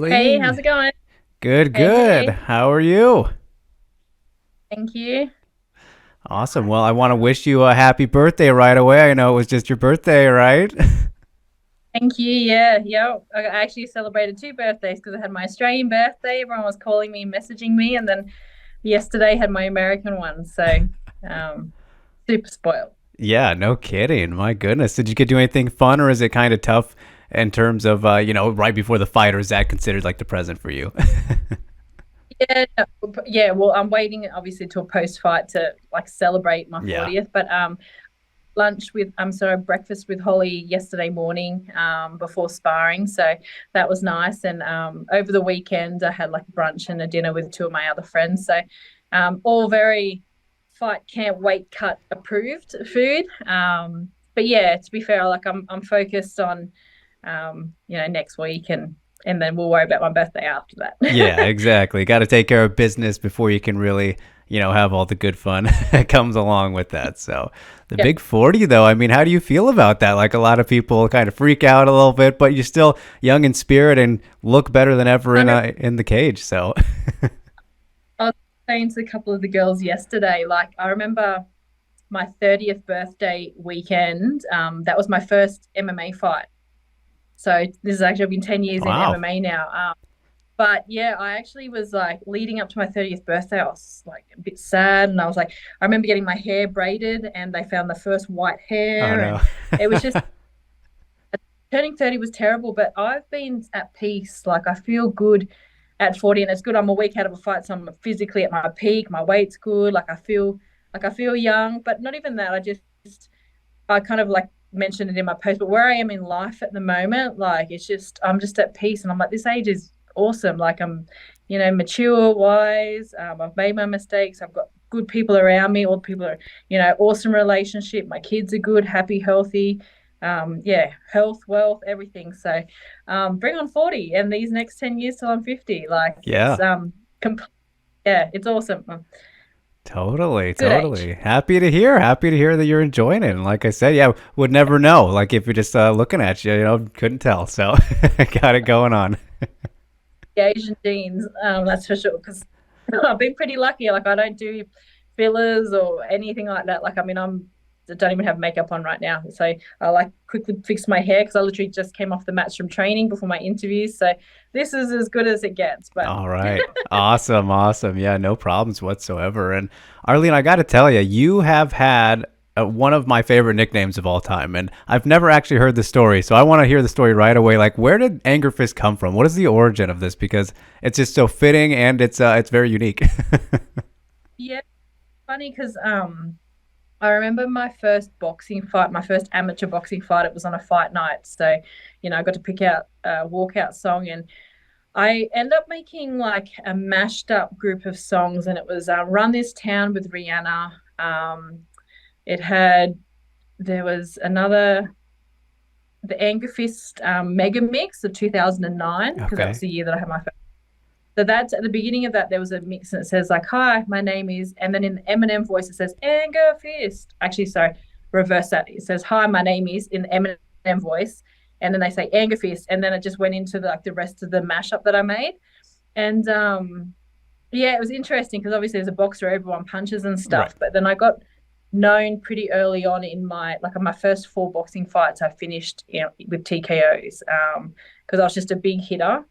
Hey, Arlene, how's it going? good, Hey, good. hey. How are you? Thank you. Awesome. Well, I want to wish you a happy birthday right away. I know it was just your birthday, right? Thank you. Yeah. I actually celebrated two birthdays because I had my Australian birthday. Everyone was calling me, messaging me, and then yesterday had my American one. So, um, super spoiled. Yeah, no kidding. My goodness. Did you get to do anything fun, or is it kind of tough in terms of, right before the fight, or is that considered like the present for you? Yeah. Well, I'm waiting obviously till post fight to like celebrate my Yeah. 40th, but I'm sorry, breakfast with Holly yesterday morning before sparring. So that was nice. And over the weekend, I had like brunch and a dinner with two of my other friends. So all very fight can't wait cut approved food. But yeah, to be fair, like I'm focused on next week and then we'll worry about my birthday after Yeah, that. exactly. Got to take care of business before you can really, have all the good fun that comes along with that. So, the Yeah. big 40 though, I mean, how do you feel about that? Like a lot of people kind of freak out a little bit, but you're still young in spirit and look better than ever I know in the cage. So, I was saying to a couple of the girls yesterday, like I remember my 30th birthday weekend. That was my first MMA fight. So this has actually been 10 years in wow. MMA now. But yeah, I actually was like leading up to my 30th birthday, I was like a bit sad. And I was like, I remember getting my hair braided and they found the first white Oh hair. no. And it was just turning 30 was terrible, but I've been at peace. Like I feel good at 40 and it's good. I'm a week out of a fight, so I'm physically at my peak. My weight's good. Like I feel young, but not even that. I kind of like mentioned it in my post, but where I am in life at the moment, like it's just I'm just at peace, and I'm like this age is awesome. Like I'm, mature, wise. I've made my mistakes. I've got good people around me. All the people are, awesome relationship. My kids are good, happy, healthy. Yeah, health, wealth, everything. So, bring on 40, and these next 10 years till I'm 50. Like it's Yeah. yeah, it's awesome. Totally, Good age. totally. Happy to hear. Happy to hear that you're enjoying it. And like I said, yeah, would never know. Like if you're just looking at you, couldn't tell. So got it going on. The Asian genes, that's for sure. Because I've been pretty lucky. Like I don't do fillers or anything like that. Like I mean, I don't even have makeup on right now. So I like quickly fix my hair because I literally just came off the mats from training before my interviews. So this is as good as it gets. But All right. Awesome. Awesome. Yeah, no problems whatsoever. And Arlene, I got to tell you, you have had one of my favorite nicknames of all time. And I've never actually heard the story. So I want to hear the story right away. Like, where did Angerfist come from? What is the origin of this? Because it's just so fitting and it's very unique. yeah, funny because I remember my first boxing fight, my first amateur boxing fight. It was on a fight night, so I got to pick out a walkout song, and I end up making like a mashed up group of songs, and it was "Run This Town" with Rihanna. It had there was another the Angerfist Mega Mix of 2009 because that was Okay. the year that I had my first. So that's at the beginning of that. There was a mix and it says like, "Hi, my name is," and then in the Eminem voice it says Angerfist. Actually, sorry, reverse that. It says, "Hi, my name is," in the Eminem voice, and then they say Angerfist, and then it just went into like the rest of the mashup that I made. And yeah, it was interesting because obviously as a boxer, everyone punches and Right. stuff. But then I got known pretty early on in my first four boxing fights. I finished with TKOs because I was just a big hitter,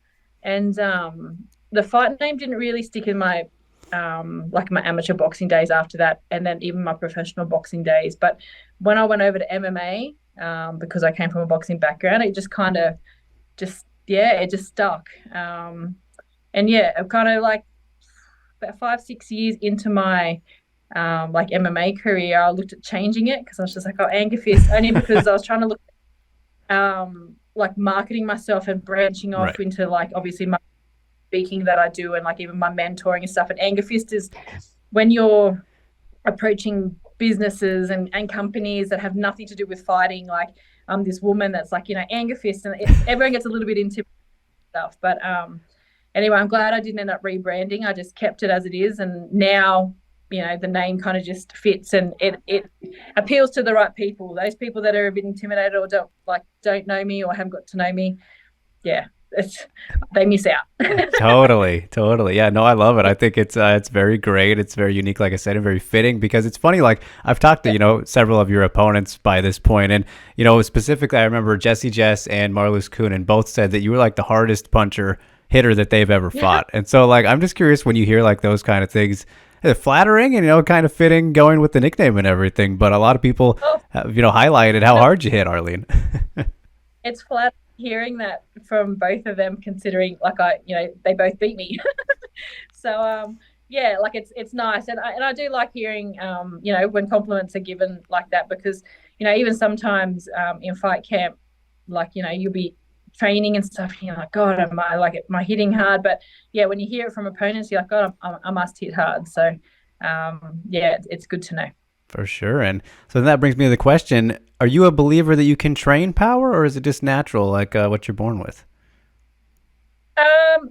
and the fight name didn't really stick in my like my amateur boxing days after that, and then even my professional boxing days. But when I went over to MMA, because I came from a boxing background, it just kind of just yeah, it just stuck. And yeah, I'm kind of like about 5 6 years into my like MMA career, I looked at changing it because I was just like, oh, Anger Fist, only because I was trying to look like marketing myself and branching off Right. into like obviously my speaking that I do and like even my mentoring and stuff. And Anger Fist is when you're approaching businesses and companies that have nothing to do with fighting. Like I'm this woman that's like, Anger Fist, and everyone gets a little bit into stuff. But anyway, I'm glad I didn't end up rebranding. I just kept it as it is, and now the name kind of just fits and it appeals to the right people. Those people that are a bit intimidated or don't know me or haven't got to know me, yeah, they miss out. Totally, totally. Yeah, no, I love it. I think it's very great. It's very unique, like I said, and very fitting because it's funny. Like I've talked to several of your opponents by this point, and specifically, I remember Jesse Jess and Marloes Kuhnen both said that you were like the hardest puncher hitter that they've ever Yeah. fought. And so, like, I'm just curious when you hear like those kind of things. It's flattering and kind of fitting, going with the nickname and everything. But a lot of people Oh, have highlighted how hard you hit, Arlene. it's flat hearing that from both of them, considering like they both beat me. So yeah, like it's nice, and I do like hearing when compliments are given like that, because even sometimes in fight camp, like you'll be training and stuff, and you're like, God, am I hitting hard? But yeah, when you hear it from opponents, you're like, God, I must hit hard. So yeah, it's good to know. For sure. And so then that brings me to the question, are you a believer that you can train power, or is it just natural, like what you're born with?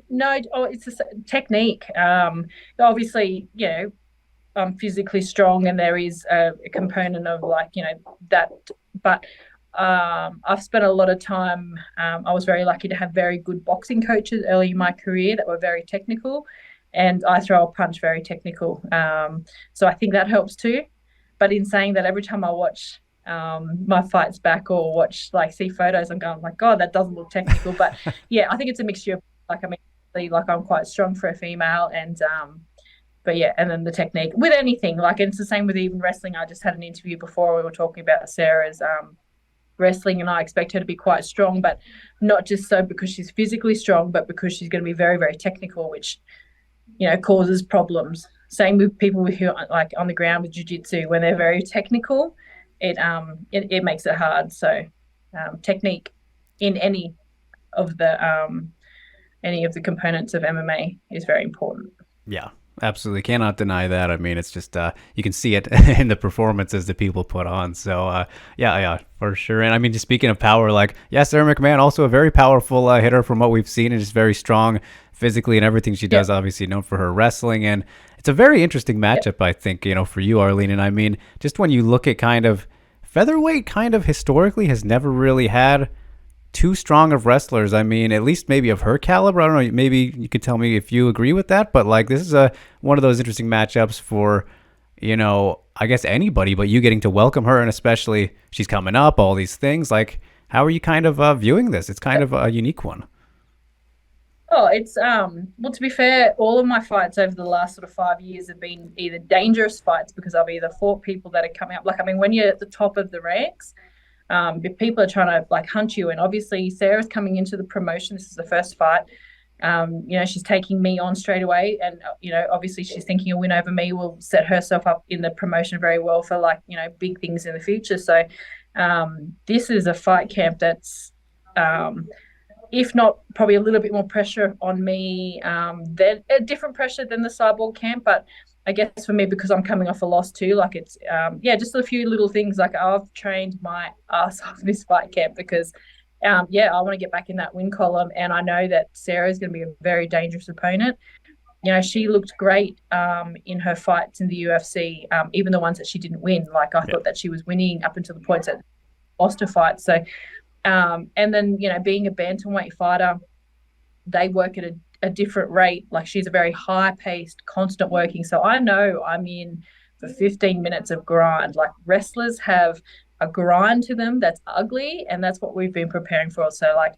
No, it's a technique. Obviously, I'm physically strong, and there is a component of like that. But I've spent a lot of time. I was very lucky to have very good boxing coaches early in my career that were very technical, and I throw a punch very technical. So I think that helps too. But in saying that, every time I watch my fights back or see photos, I'm going like, God, that doesn't look technical. But yeah, I think it's a mixture of like I'm quite strong for a female, and but yeah, and then the technique with anything, like, and it's the same with even wrestling. I just had an interview before, we were talking about Sarah's wrestling, and I expect her to be quite strong, but not just so because she's physically strong, but because she's going to be very, very technical, which causes problems. Same with people who are like on the ground with jiu-jitsu. When they're very technical, it makes it hard. So technique in any of the components of MMA is very important. Yeah, absolutely. Cannot deny that. I mean, it's just you can see it in the performances that people put on. So yeah, for sure. And I mean, just speaking of power, like, yeah, Sara McMann, also a very powerful hitter from what we've seen, and just very strong physically and everything she does. Yep. Obviously known for her wrestling, and it's a very interesting Yep. matchup, I think, for you, Arlene. And I mean, just when you look at kind of featherweight, kind of historically has never really had too strong of wrestlers. I mean, at least maybe of her caliber. I don't know. Maybe you could tell me if you agree with that. But like, this is one of those interesting matchups for, I guess anybody. But you getting to welcome her, and especially she's coming up, all these things. Like, how are you kind of viewing this? It's kind of a unique one. Oh, it's well, to be fair, all of my fights over the last sort of 5 years have been either dangerous fights because I've either fought people that are coming up. Like, I mean, when you're at the top of the ranks, people are trying to like hunt you. And obviously Sarah's coming into the promotion. This is the first fight. She's taking me on straight away. And, obviously she's thinking a win over me will set herself up in the promotion very well for like, big things in the future. So this is a fight camp that's, if not probably a little bit more pressure on me, than a different pressure than the Cyborg camp. But I guess for me, because I'm coming off a loss too, like it's, just a few little things. Like, I've trained my ass off this fight camp because, I want to get back in that win column. And I know that Sarah's going to be a very dangerous opponent. She looked great in her fights in the UFC, even the ones that she didn't win. Like, I thought that she was winning up until the points that lost her fight. So, and then, being a bantamweight fighter, they work at a different rate. Like, she's a very high-paced, constant working. So I know I'm in for 15 minutes of grind. Like, wrestlers have a grind to them that's ugly, and that's what we've been preparing for. So, like,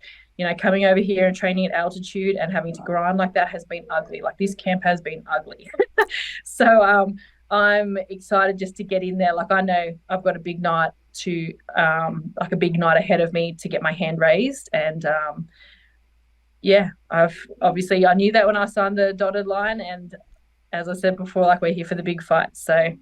coming over here and training at altitude and having to grind like that has been ugly. Like, this camp has been ugly. So I'm excited just to get in there. Like, I know I've got a big night a big night ahead of me to get my hand raised. And I knew that when I signed the dotted line, and as I said before, like, we're here for the big fight, so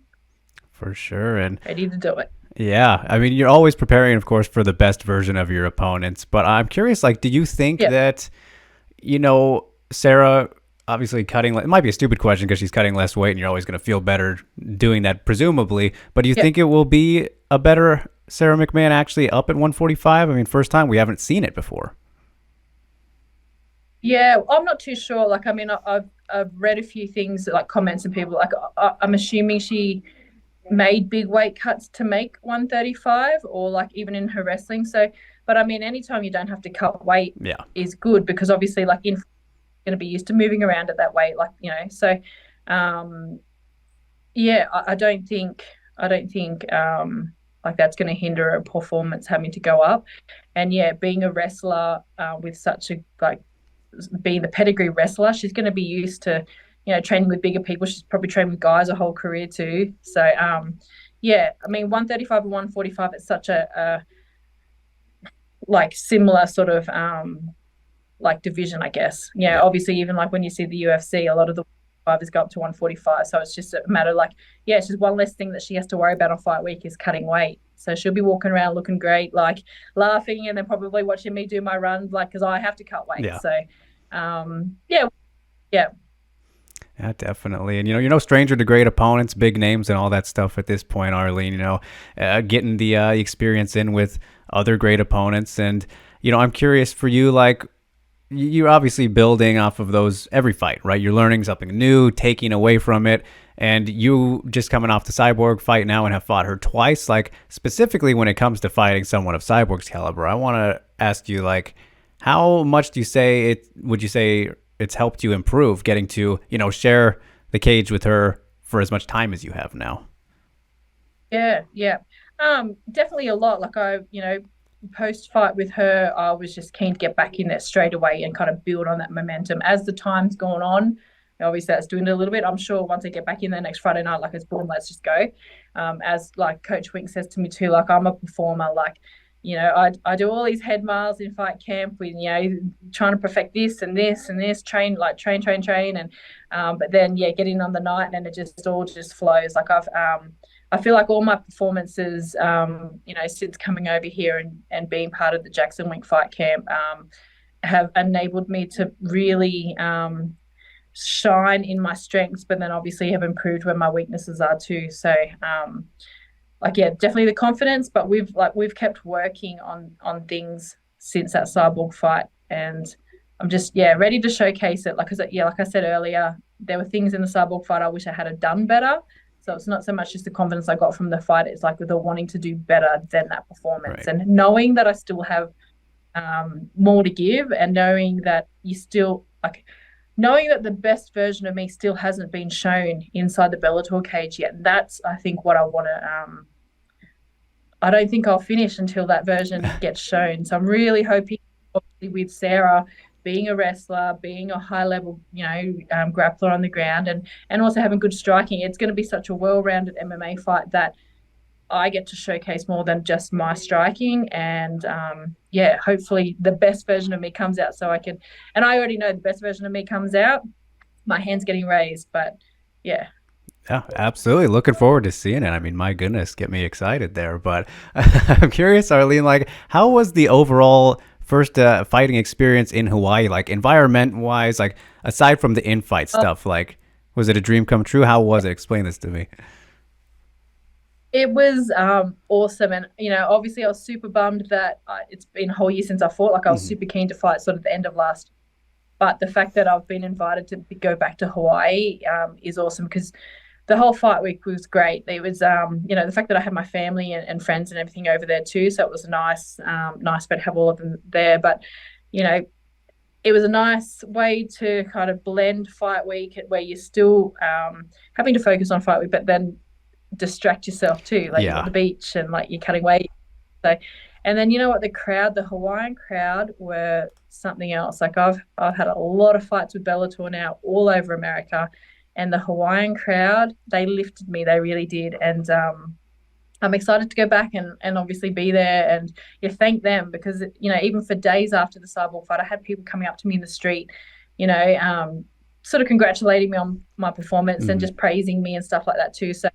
For sure. And ready to do it. yeah, I mean, you're always preparing, of course, for the best version of your opponents. But I'm curious, like, do you think that, Sarah, obviously cutting, it might be a stupid question because she's cutting less weight and you're always going to feel better doing that, presumably. But do you think it will be a better Sara McMann actually up at 145? I mean, first time, we haven't seen it before. Yeah, I'm not too sure. Like, I mean, I've read a few things, like comments and people. Like, I'm assuming she made big weight cuts to make 135, or like even in her wrestling. So, But I mean, anytime you don't have to cut weight Yeah. is good, because obviously, like, in going to be used to moving around at that weight, like, So, um, yeah, I don't think like that's going to hinder a performance having to go up. And yeah, being a wrestler with such a like being the pedigree wrestler, she's going to be used to training with bigger people. She's probably trained with guys a whole career too. So yeah, I mean 135 and 145. It's such a like similar sort of like division, I guess. Yeah, Yeah. obviously, even like when you see the UFC, a lot of the fighters go up to 145. So it's just a matter like, yeah, it's just one less thing that she has to worry about on fight week is cutting weight. So she'll be walking around looking great, like laughing, and then probably watching me do my runs, like, because I have to cut weight. Yeah. So, yeah, yeah, Yeah, definitely. And you're no stranger to great opponents, big names, and all that stuff at this point, Arlene. Getting the experience in with other great opponents, and I'm curious for you, like you're obviously building off of those every fight, right? You're learning something new, taking away from it, and you just coming off the Cyborg fight now and have fought her twice. Like specifically when it comes to fighting someone of Cyborg's caliber, I want to ask you, like, how much do you say it? Would you say it's helped you improve getting to share the cage with her for as much time as you have now? yeah, yeah. Definitely a lot. Like post fight with her, I was just keen to get back in there straight away and kind of build on that momentum. As the time's gone on, obviously that's doing it a little bit. I'm sure once I get back in there next Friday night, like it's boom, let's just go. As like Coach Wink says to me too, like I'm a performer, like I do all these head miles in fight camp with trying to perfect this and this and this, train, and but then yeah, getting on the night and it just all just flows. Like I feel like all my performances, since coming over here and being part of the Jackson Wink fight camp, have enabled me to really shine in my strengths, but then obviously have improved where my weaknesses are too. So, like, yeah, definitely the confidence, but we've kept working on things since that Cyborg fight, and I'm just ready to showcase it. Like I said earlier, there were things in the Cyborg fight I wish I had done better. So it's not so much just the confidence I got from the fight. It's like the wanting to do better than that performance, Right. and knowing that I still have more to give, and knowing that knowing that the best version of me still hasn't been shown inside the Bellator cage yet. That's, I think, what I want to. I don't think I'll finish until that version gets shown. So I'm really hoping, obviously, with Sara being a wrestler, being a high level, grappler on the ground, and also having good striking, it's going to be such a well rounded MMA fight that I get to showcase more than just my striking. And hopefully the best version of me comes out, so I can. And I already know the best version of me comes out. My hand's getting raised, but yeah. Yeah, absolutely. Looking forward to seeing it. I mean, my goodness, get me excited there. But I'm curious, Arlene, like, how was the overall first fighting experience in Hawaii? Like, environment wise, like, aside from the in-fight stuff, like, was it a dream come true? How was it? Explain this to me. It was awesome, and obviously I was super bummed that it's been a whole year since I fought. Like I was Hmm. super keen to fight sort of the end of last, but the fact that I've been invited to go back to Hawaii is awesome, because the whole fight week was great. It was the fact that I had my family and friends and everything over there too, so it was nice to have all of them there. But you know, it was a nice way to kind of blend fight week where you're still having to focus on fight week, but then distract yourself too. Like you're at Yeah. the beach and like you're cutting weight. So, and then the Hawaiian crowd were something else. Like I've had a lot of fights with Bellator now all over America, and the Hawaiian crowd, they lifted me. They really did. And I'm excited to go back and obviously be there and thank them, because even for days after the Cyborg fight, I had people coming up to me in the street, sort of congratulating me on my performance and Hmm. just praising me and stuff like that too. So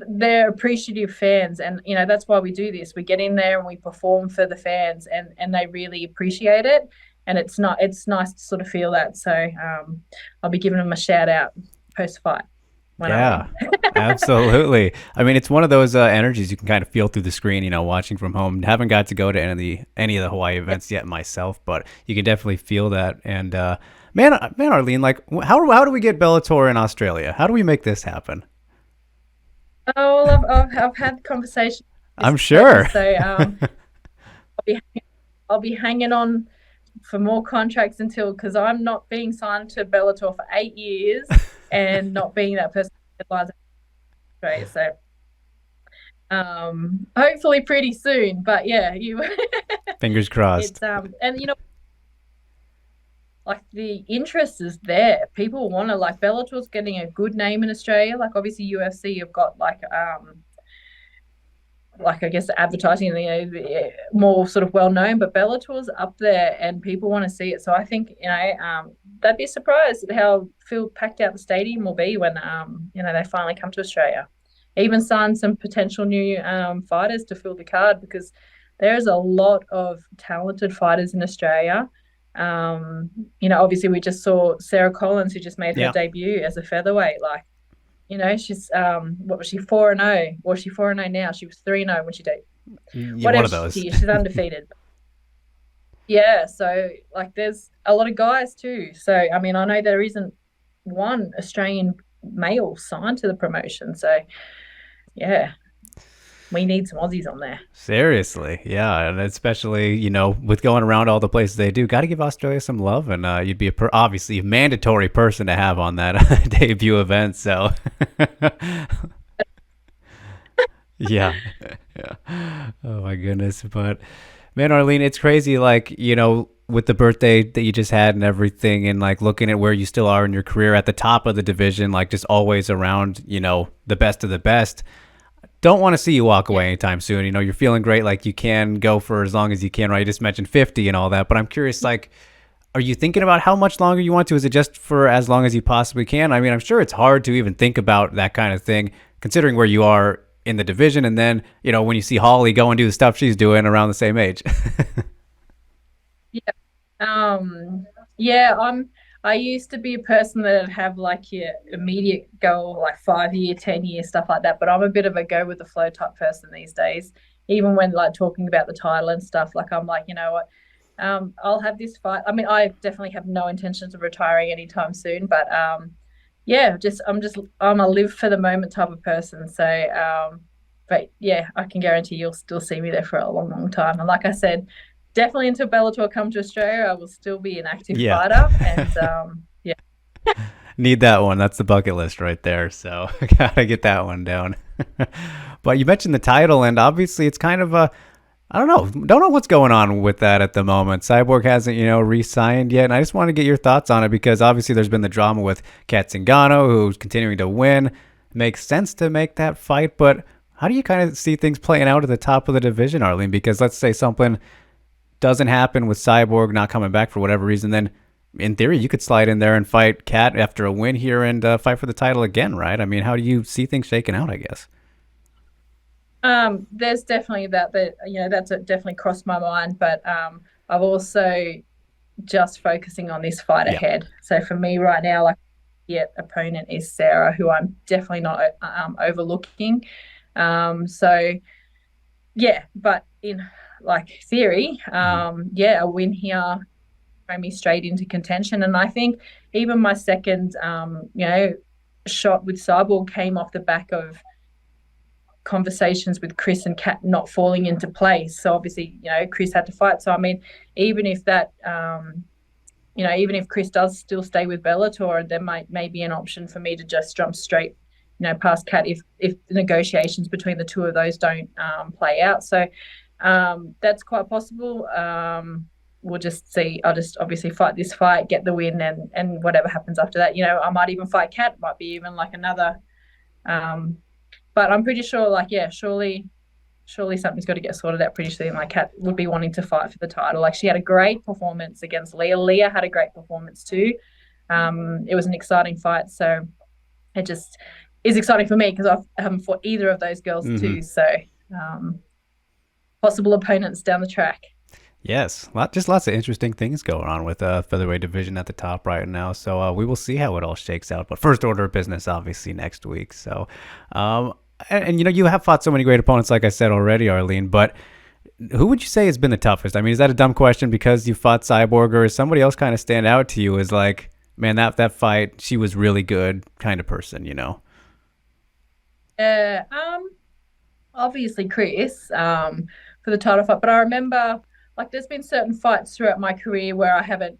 they're appreciative fans, and that's why we do this. We get in there and we perform for the fans, and they really appreciate it. And it's nice to sort of feel that. So I'll be giving them a shout out post fight when I Yeah, win. absolutely. I mean, it's one of those energies you can kind of feel through the screen, watching from home. Haven't got to go to any of the Hawaii events yet myself, but you can definitely feel that. And man, Arlene, like, how do we get Bellator in Australia? How do we make this happen? Oh, well, I've had conversations with I'm this already, sure. so be I'll be hanging on for more contracts until, because I'm not being signed to Bellator for 8 years and not being that person that headlines Australia. So hopefully pretty soon. But yeah, you Fingers crossed. it's and you know, like the interest is there. People want to, like, Bellator's getting a good name in Australia. Like obviously UFC have got like I guess advertising, you know, more sort of well known, but Bellator's up there and people want to see it. So I think, you know, they'd be surprised at how packed out the stadium will be when you know, they finally come to Australia. Even sign some potential new fighters to fill the card, because there's a lot of talented fighters in Australia. You know, obviously we just saw Sarah Collins, who just made her Yeah. debut as a featherweight. Like, you know, she's what was she, 4-0? Or she 4-0 now? She was 3-0 when she did. Yeah, one Whatever of those. she's undefeated. Yeah, so like there's a lot of guys too. So I mean, I know there isn't one Australian male signed to the promotion. So yeah, we need some Aussies on there. Seriously, yeah, and especially with going around all the places they do, got to give Australia some love, and you'd be obviously a mandatory person to have on that debut event. So, yeah, yeah. Oh my goodness, but man, Arlene, it's crazy. Like with the birthday that you just had and everything, and like looking at where you still are in your career at the top of the division, like just always around, the best of the best. Don't want to see you walk away anytime soon. You're feeling great, like you can go for as long as you can, right? You just mentioned 50 and all that, but I'm curious, like, are you thinking about how much longer you want to? Is it just for as long as you possibly can? I mean, I'm sure it's hard to even think about that kind of thing, considering where you are in the division, and then, when you see Holly go and do the stuff she's doing around the same age. Yeah. Yeah, I used to be a person that'd have like your immediate goal, like 5 year, 10 year, stuff like that. But I'm a bit of a go with the flow type person these days. Even when like talking about the title and stuff, like I'm like, you know what, I'll have this fight. I mean, I definitely have no intentions of retiring anytime soon, but yeah, I'm a live for the moment type of person. So but yeah, I can guarantee you'll still see me there for a long, long time. And like I said, definitely until Bellator come to Australia, I will still be an active Yeah. fighter. And yeah, Need that one. That's the bucket list right there. So gotta get that one down. But you mentioned the title, and obviously it's kind of a, I don't know what's going on with that at the moment. Cyborg hasn't, re-signed yet, and I just want to get your thoughts on it, because obviously there's been the drama with Kat Zingano, who's continuing to win. Makes sense to make that fight, but how do you kind of see things playing out at the top of the division, Arlene? Because let's say something doesn't happen with Cyborg not coming back for whatever reason, then in theory you could slide in there and fight Kat after a win here and fight for the title again, right? I mean, how do you see things shaking out, I guess? there's definitely that you know, that's definitely crossed my mind, but I've also just focusing on this fight Yeah. ahead. So for me right now, like, yet opponent is Sarah, who I'm definitely not overlooking. So yeah, but in like theory, Mm-hmm. yeah, a win here throw me straight into contention. And I think even my second, you know, shot with Cyborg came off the back of conversations with Cris and Kat not falling into place. So obviously, you know, Cris had to fight. So I mean, even if that, you know, even if Cris does still stay with Bellator, there may be an option for me to just jump straight, you know, past Kat if the negotiations between the two of those don't play out. So that's quite possible. We'll just see. I'll just obviously fight this fight, get the win, and whatever happens after that, you know, I might even fight Kat. Might be even like another. But I'm pretty sure, like, yeah, surely something's got to get sorted out pretty soon. Like, Kat would be wanting to fight for the title. Like, she had a great performance against Leah. Leah had a great performance too. It was an exciting fight, so it just is exciting for me because I haven't fought either of those girls Mm-hmm. too. So possible opponents down the track. Yes, just lots of interesting things going on with featherweight division at the top right now. So we will see how it all shakes out. But first order of business, obviously, next week. So, and you know, you have fought so many great opponents, like I said already, Arlene. But who would you say has been the toughest? I mean, is that a dumb question because you fought Cyborg, or is somebody else kind of stand out to you as like, man, that fight, she was really good kind of person, you know? Uh, obviously Cris for the title fight, but I remember. like there's been certain fights throughout my career where I haven't,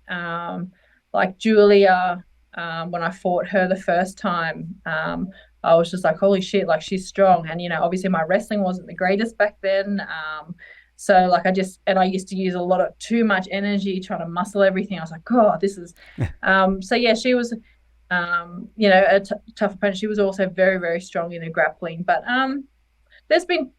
like Julia, when I fought her the first time, I was just like, holy shit, like she's strong. And, obviously my wrestling wasn't the greatest back then. So like I used to use a lot of too much energy trying to muscle everything. I was like, God, this is, so yeah, she was, tough opponent. She was also very, very strong in her grappling. But there's been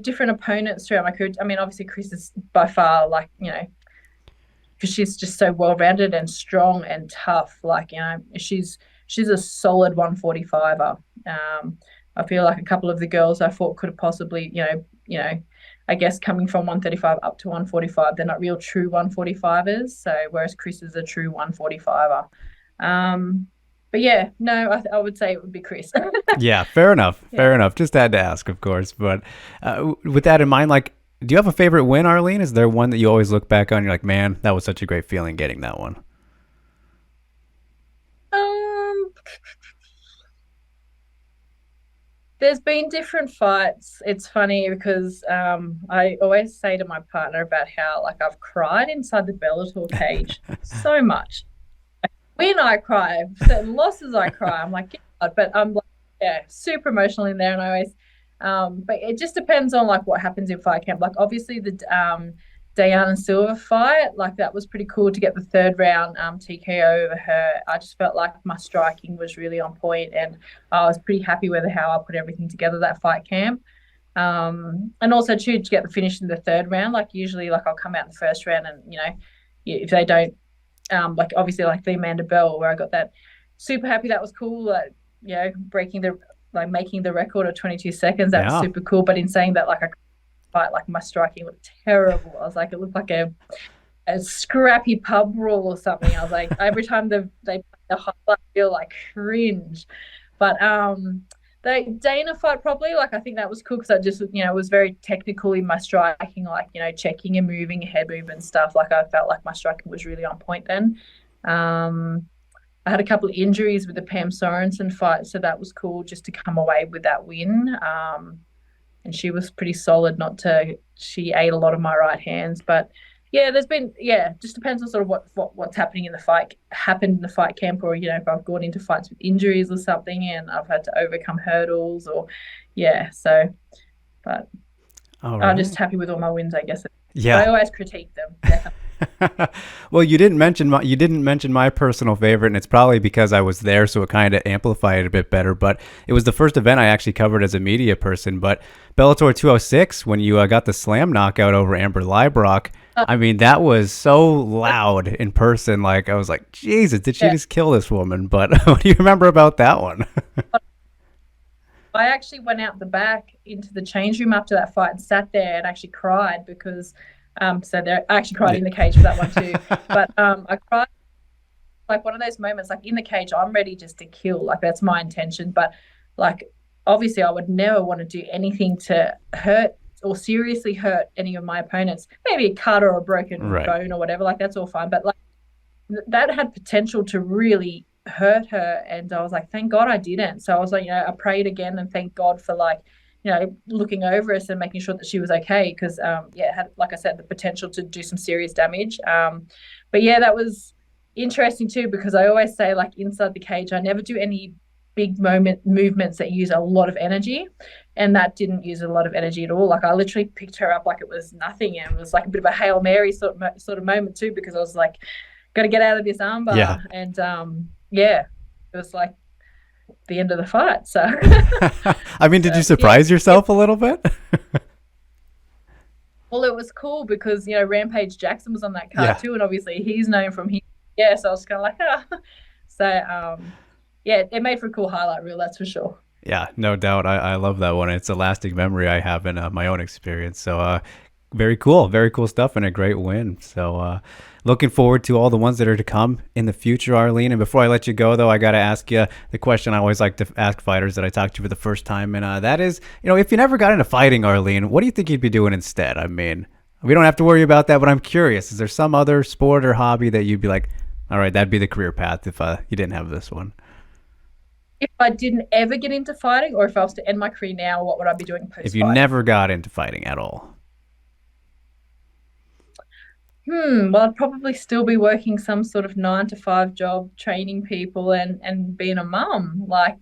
different opponents throughout my career. I mean, obviously Cris is by far like because she's just so well rounded and strong and tough. Like she's a solid 145er. I feel like a couple of the girls I fought could have possibly I guess coming from 135 up to 145, they're not real true 145ers. So whereas Cris is a true 145er. But yeah, no, I would say it would be Cris. Yeah, fair enough. Yeah. Fair enough. Just had to ask, of course. But with that in mind, like, do you have a favorite win, Arlene? Is there one that you always look back on? You're like, man, that was such a great feeling getting that one. Um, there's been different fights. It's funny because I always say to my partner about how like I've cried inside the Bellator cage so much. When I cry, certain losses I cry. I'm like, God, but I'm like, yeah, super emotional in there, and I always, but it just depends on like what happens in fight camp. Like obviously the Diana Silva fight, like that was pretty cool to get the third round TKO over her. I just felt like my striking was really on point, and I was pretty happy with how I put everything together that fight camp. And also too to get the finish in the third round. Like usually, like I'll come out in the first round, and if they don't like obviously like the Amanda Bell where I got that super happy. That was cool. Like, breaking the like making the record of 22 seconds. That was Yeah. super cool. But in saying that, like I fight, like my striking looked terrible. I was like, it looked like a scrappy pub brawl or something. I was like, every time they play the highlight, I feel like cringe. But the Dana fight probably like I think that was cool because I just was very technical in my striking, like checking and moving, head move and stuff. Like I felt like my striking was really on point then. I had a couple of injuries with the Pam Sorensen fight, so that was cool just to come away with that win. And she was pretty solid. Not to she ate a lot of my right hands, but yeah, there's been just depends on sort of what's happening in the fight camp, or if I've gone into fights with injuries or something and I've had to overcome hurdles or so. But All I'm right. just happy with all my wins, I guess. But I Yeah. always critique them. Definitely. Well, you didn't mention my personal favorite, and it's probably because I was there, so it kind of amplified it a bit better. But it was the first event I actually covered as a media person. But Bellator 206, when you got the slam knockout over Amber Leibrock, I mean that was so loud in person. Like I was like, Jesus, did she Yeah. just kill this woman? But what do you remember about that one? I actually went out the back into the change room after that fight and sat there and actually cried because I actually cried in the cage for that one too. But I cried like one of those moments, like in the cage, I'm ready just to kill. Like that's my intention. But like obviously I would never want to do anything to hurt or seriously hurt any of my opponents. Maybe a cut or a broken Right. bone or whatever. Like that's all fine. But like that had potential to really hurt her, and I was like, thank God I didn't. So I was like, I prayed again and thank God for like looking over us and making sure that she was okay, because it had, like I said, the potential to do some serious damage. But yeah, that was interesting too, because I always say like inside the cage I never do any big movements that use a lot of energy, and that didn't use a lot of energy at all. Like I literally picked her up like it was nothing, and it was like a bit of a Hail Mary sort of moment too, because I was like, got to get out of this Yeah. armbar. And it was like the end of the fight. So, I mean, did you yeah, surprise yourself a little bit? well, it was cool because, Rampage Jackson was on that card Yeah. too. And obviously he's known from him. Yeah. So I was kind of like, So, it made for a cool highlight reel, that's for sure. Yeah, no doubt. I love that one. It's a lasting memory I have in my own experience. So very cool stuff and a great win. So looking forward to all the ones that are to come in the future, Arlene. And before I let you go, though, I got to ask you the question I always like to ask fighters that I talk to for the first time. And that is, if you never got into fighting, Arlene, what do you think you'd be doing instead? I mean, we don't have to worry about that, but I'm curious. Is there some other sport or hobby that you'd be like, all right, that'd be the career path if you didn't have this one? If I didn't ever get into fighting, or if I was to end my career now, what would I be doing If post you fight? never got into fighting at all. Well, I'd probably still be working some sort of 9 to 5 job, training people and being a mum. Like,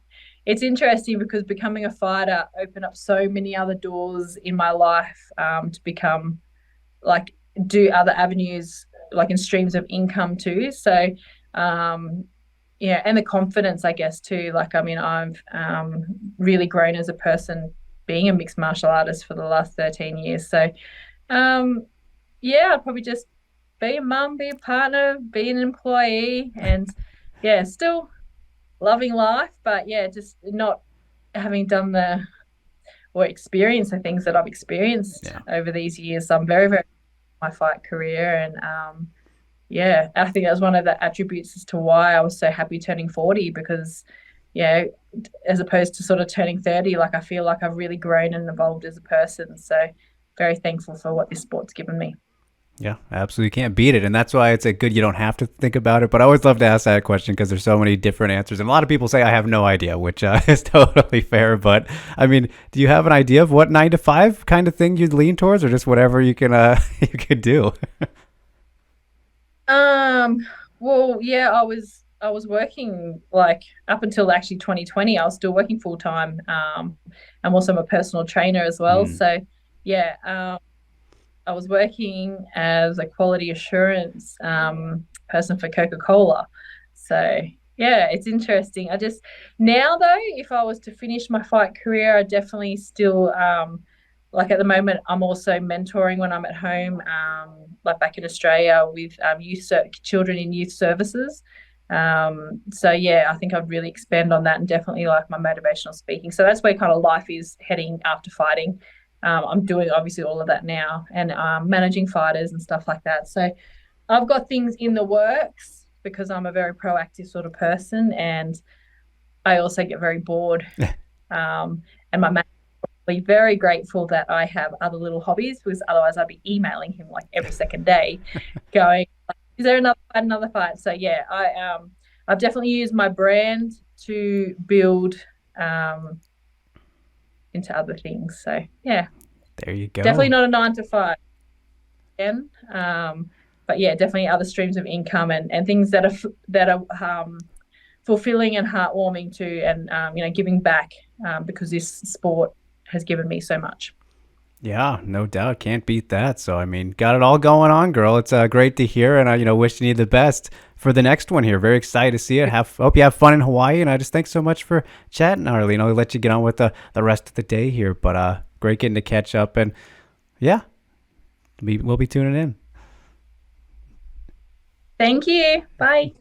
it's interesting because becoming a fighter opened up so many other doors in my life, to become like do other avenues like in streams of income too. So, um, yeah, and the confidence, I guess, too. Like, I mean, I've really grown as a person being a mixed martial artist for the last 13 years. So, um, yeah, I'd probably just be a mum, be a partner, be an employee, and yeah, still loving life, but yeah, just not having done the or experienced the things that I've experienced Yeah. over these years. So I'm very, very my fight career, and yeah, I think that was one of the attributes as to why I was so happy turning 40 because, yeah, as opposed to sort of turning 30, like I feel like I've really grown and evolved as a person. So very thankful for what this sport's given me. Yeah, absolutely can't beat it. And that's why it's a good you don't have to think about it. But I always love to ask that question because there's so many different answers. And a lot of people say I have no idea, which is totally fair. But I mean, do you have an idea of what 9 to 5 kind of thing you'd lean towards or just whatever you can you could do? Um, well, yeah, I was working like up until actually 2020. I was still working full time. I'm also a personal trainer as well. Hmm. So yeah, I was working as a quality assurance person for Coca-Cola. So yeah, it's interesting. I just now though, if I was to finish my fight career, I definitely still like at the moment, I'm also mentoring when I'm at home, like back in Australia with children in youth services. So yeah, I think I'd really expand on that and definitely like my motivational speaking. So that's where kind of life is heading after fighting. I'm doing obviously all of that now and managing fighters and stuff like that. So I've got things in the works because I'm a very proactive sort of person and I also get very bored. And my be very grateful that I have other little hobbies because otherwise I'd be emailing him like every second day, going, "Is there another fight?" So yeah, I've definitely used my brand to build um, into other things. So yeah, There you definitely go. not a 9 to 5 again, but yeah, definitely other streams of income and things that are fulfilling and heartwarming too, and giving back because this sport has given me so much. Yeah, no doubt. Can't beat that. So, I mean, got it all going on, girl. It's great to hear. And, wishing you the best for the next one here. Very excited to see it. Hope you have fun in Hawaii. And I just thanks so much for chatting, Arlene. I'll let you get on with the rest of the day here. But great getting to catch up. And yeah, we'll be tuning in. Thank you. Bye.